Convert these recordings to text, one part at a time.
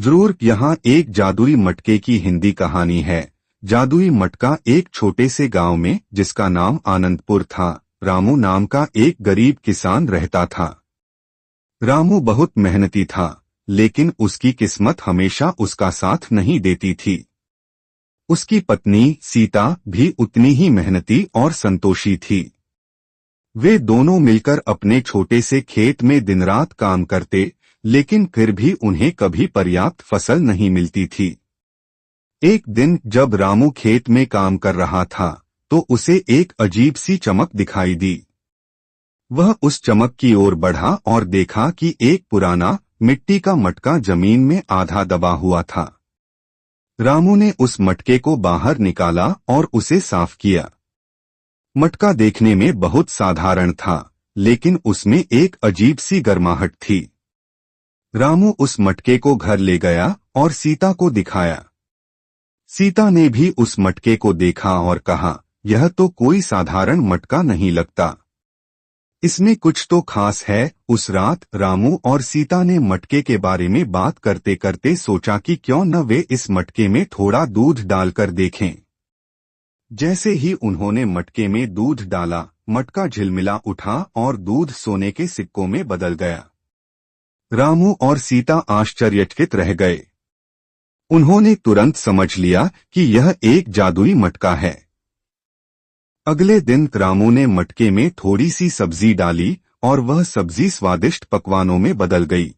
जरूर। यहाँ एक जादुई मटके की हिंदी कहानी है। जादुई मटका। एक छोटे से गांव में, जिसका नाम आनंदपुर था, रामू नाम का एक गरीब किसान रहता था। रामू बहुत मेहनती था, लेकिन उसकी किस्मत हमेशा उसका साथ नहीं देती थी। उसकी पत्नी सीता भी उतनी ही मेहनती और संतोषी थी। वे दोनों मिलकर अपने छोटे से खेत में दिन रात काम करते, लेकिन फिर भी उन्हें कभी पर्याप्त फसल नहीं मिलती थी। एक दिन जब रामू खेत में काम कर रहा था, तो उसे एक अजीब सी चमक दिखाई दी। वह उस चमक की ओर बढ़ा और देखा कि एक पुराना मिट्टी का मटका जमीन में आधा दबा हुआ था। रामू ने उस मटके को बाहर निकाला और उसे साफ किया। मटका देखने में बहुत साधारण था, लेकिन उसमें एक अजीब सी गर्माहट थी। रामू उस मटके को घर ले गया और सीता को दिखाया। सीता ने भी उस मटके को देखा और कहा, यह तो कोई साधारण मटका नहीं लगता, इसमें कुछ तो खास है। उस रात रामू और सीता ने मटके के बारे में बात करते करते सोचा कि क्यों न वे इस मटके में थोड़ा दूध डालकर देखें। जैसे ही उन्होंने मटके में दूध डाला, मटका झिलमिला उठा और दूध सोने के सिक्कों में बदल गया। रामू और सीता आश्चर्यचकित रह गए। उन्होंने तुरंत समझ लिया कि यह एक जादुई मटका है। अगले दिन रामू ने मटके में थोड़ी सी सब्जी डाली और वह सब्जी स्वादिष्ट पकवानों में बदल गई।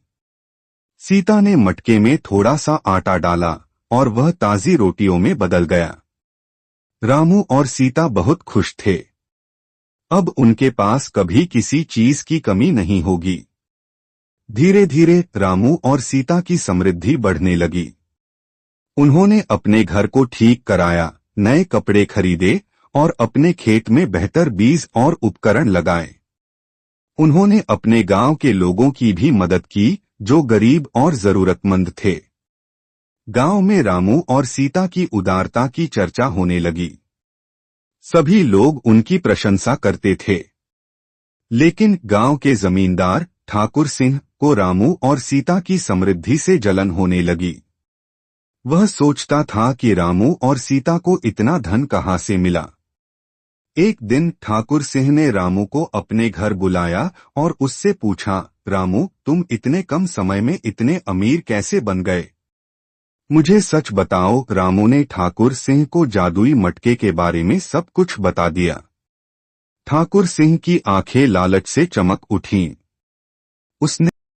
सीता ने मटके में थोड़ा सा आटा डाला और वह ताजी रोटियों में बदल गया। रामू और सीता बहुत खुश थे। अब उनके पास कभी किसी चीज की कमी नहीं होगी। धीरे धीरे रामू और सीता की समृद्धि बढ़ने लगी। उन्होंने अपने घर को ठीक कराया, नए कपड़े खरीदे और अपने खेत में बेहतर बीज और उपकरण लगाए। उन्होंने अपने गांव के लोगों की भी मदद की, जो गरीब और जरूरतमंद थे। गांव में रामू और सीता की उदारता की चर्चा होने लगी। सभी लोग उनकी प्रशंसा करते थे। लेकिन गांव के जमींदार ठाकुर सिंह को रामू और सीता की समृद्धि से जलन होने लगी। वह सोचता था कि रामू और सीता को इतना धन कहाँ से मिला। एक दिन ठाकुर सिंह ने रामू को अपने घर बुलाया और उससे पूछा, रामू, तुम इतने कम समय में इतने अमीर कैसे बन गए? मुझे सच बताओ। रामू ने ठाकुर सिंह को जादुई मटके के बारे में सब कुछ बता दिया। ठाकुर सिंह की आंखें लालच से चमक उठीं। उसने